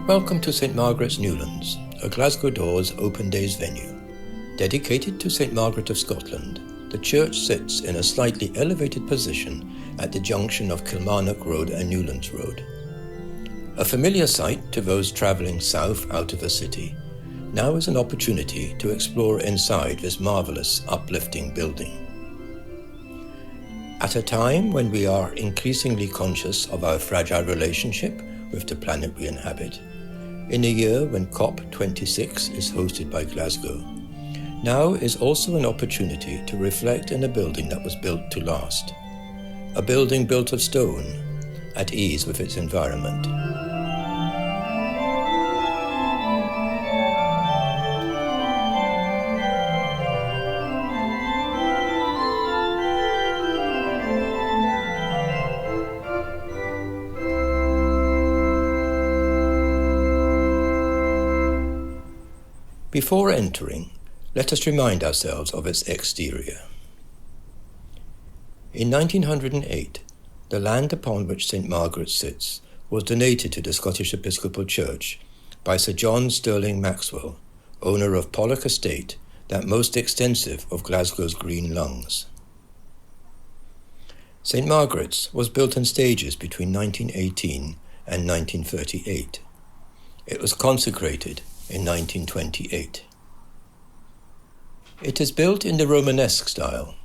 Welcome to St Margaret's Newlands, a Glasgow Doors Open Days venue. Dedicated to St Margaret of Scotland, the church sits in a slightly elevated position at the junction of Kilmarnock Road and Newlands Road. A familiar sight to those travelling south out of the city, now is an opportunity to explore inside this marvellous, uplifting building. At a time when we are increasingly conscious of our fragile relationship with the planet we inhabit, in a year when COP26 is hosted by Glasgow, now is also an opportunity to reflect in a building that was built to last. A building built of stone, at ease with its environment. Before entering, let us remind ourselves of its exterior. In 1908, the land upon which St Margaret sits was donated to the Scottish Episcopal Church by Sir John Stirling Maxwell, owner of Pollock Estate, that most extensive of Glasgow's green lungs. St Margaret's was built in stages between 1918 and 1938. It was consecrated in 1928. It is built in the Romanesque style.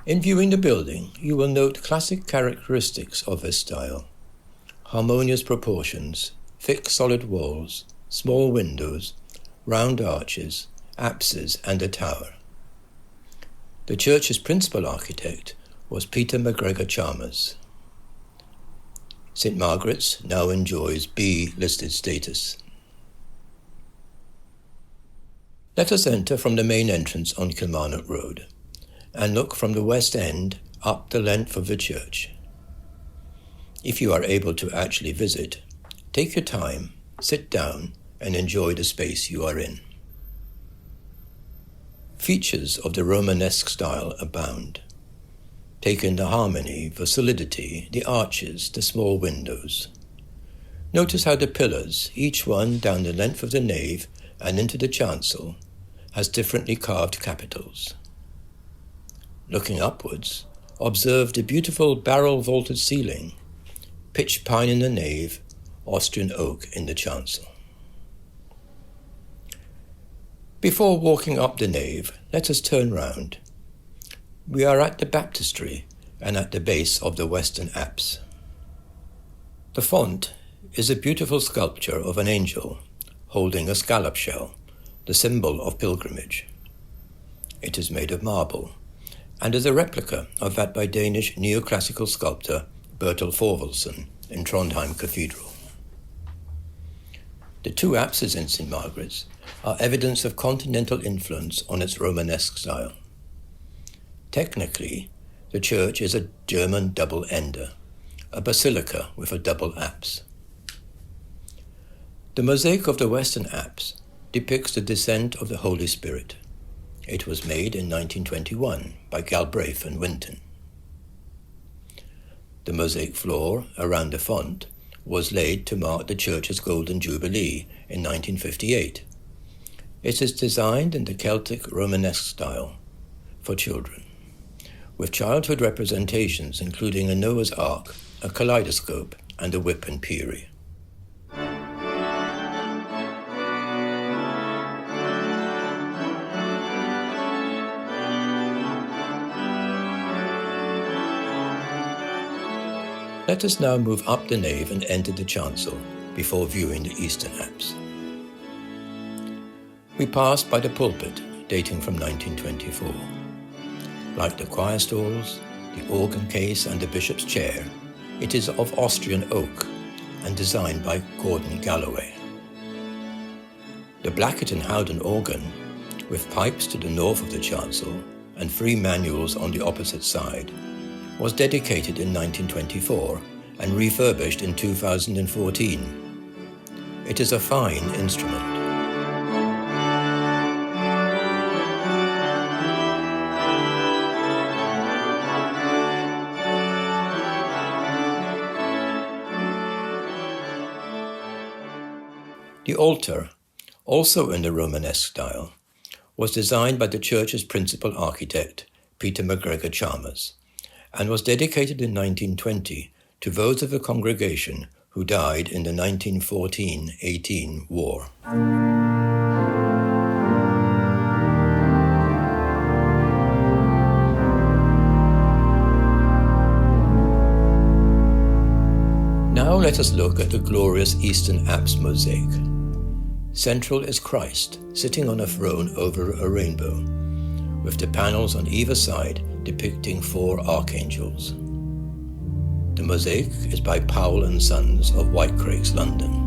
In viewing the building, you will note classic characteristics of this style: harmonious proportions, thick solid walls, small windows, round arches, apses and a tower. The church's principal architect was Peter MacGregor Chalmers. St Margaret's now enjoys B listed status. Let us enter from the main entrance on Kilmarnock Road and look from the west end up the length of the church. If you are able to actually visit, take your time, sit down and enjoy the space you are in. Features of the Romanesque style abound. Take in the harmony, the solidity, the arches, the small windows. Notice how the pillars, each one down the length of the nave and into the chancel, has differently carved capitals. Looking upwards, observe the beautiful barrel-vaulted ceiling, pitch pine in the nave, Austrian oak in the chancel. Before walking up the nave, let us turn round. We are at the baptistry and at the base of the western apse. The font is a beautiful sculpture of an angel holding a scallop shell, the symbol of pilgrimage. It is made of marble and is a replica of that by Danish neoclassical sculptor Bertel Thorvaldsen in Trondheim Cathedral. The two apses in St Margaret's are evidence of continental influence on its Romanesque style. Technically, the church is a German double-ender, a basilica with a double apse. The mosaic of the western apse depicts the descent of the Holy Spirit. It was made in 1921 by Galbraith and Winton. The mosaic floor around the font was laid to mark the church's Golden Jubilee in 1958. It is designed in the Celtic Romanesque style for children, with childhood representations including a Noah's Ark, a kaleidoscope and a whip and peary. Let us now move up the nave and enter the chancel before viewing the eastern apse. We pass by the pulpit, dating from 1924. Like the choir stalls, the organ case and the bishop's chair, it is of Austrian oak and designed by Gordon Galloway. The Blackett and Howden organ, with pipes to the north of the chancel and 3 manuals on the opposite side, was dedicated in 1924 and refurbished in 2014. It is a fine instrument. The altar, also in the Romanesque style, was designed by the church's principal architect, Peter MacGregor-Chalmers, and was dedicated in 1920 to those of the congregation who died in the 1914-18 war. Now let us look at the glorious Eastern Apse mosaic. Central is Christ, sitting on a throne over a rainbow, with the panels on either side depicting 4 archangels. The mosaic is by Powell and Sons of Whitecrakes, London.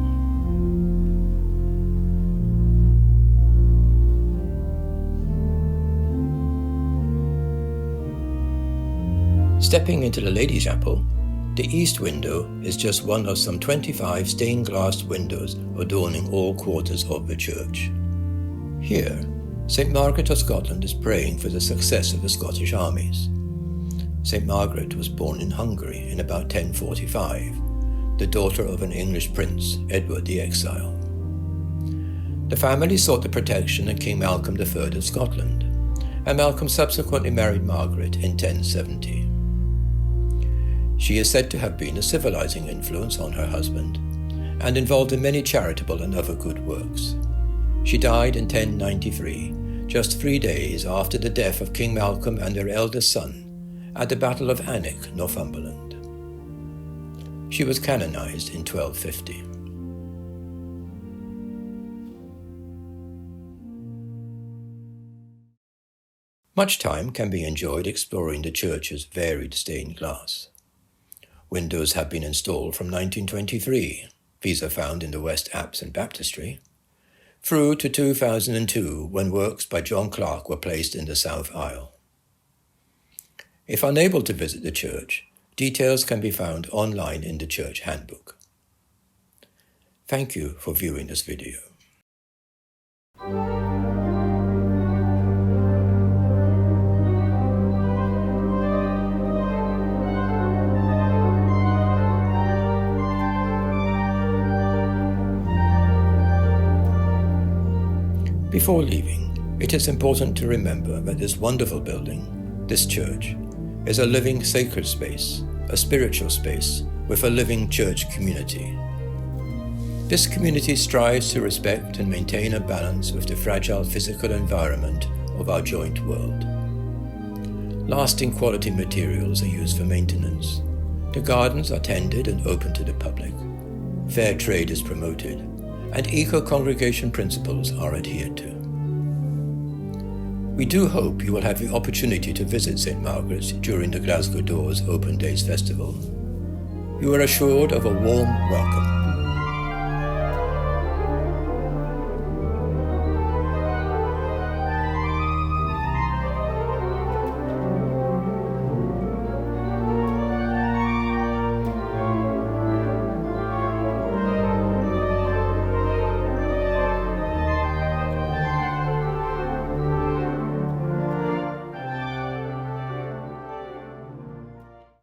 Stepping into the Ladies' Chapel, the east window is just one of some 25 stained glass windows adorning all quarters of the church. Here, St. Margaret of Scotland is praying for the success of the Scottish armies. St. Margaret was born in Hungary in about 1045, the daughter of an English prince, Edward the Exile. The family sought the protection of King Malcolm III of Scotland, and Malcolm subsequently married Margaret in 1070. She is said to have been a civilizing influence on her husband, and involved in many charitable and other good works. She died in 1093, just 3 days after the death of King Malcolm and their eldest son, at the Battle of Alnwick, Northumberland. She was canonized in 1250. Much time can be enjoyed exploring the church's varied stained glass. Windows have been installed from 1923, these are found in the West Apse and Baptistry, through to 2002 when works by John Clark were placed in the south aisle. If unable to visit the church, details can be found online in the church handbook. Thank you for viewing this video. Before leaving, it is important to remember that this wonderful building, this church, is a living sacred space, a spiritual space with a living church community. This community strives to respect and maintain a balance with the fragile physical environment of our joint world. Lasting quality materials are used for maintenance. The gardens are tended and open to the public. Fair trade is promoted, and eco-congregation principles are adhered to. We do hope you will have the opportunity to visit St. Margaret's during the Glasgow Doors Open Days Festival. You are assured of a warm welcome.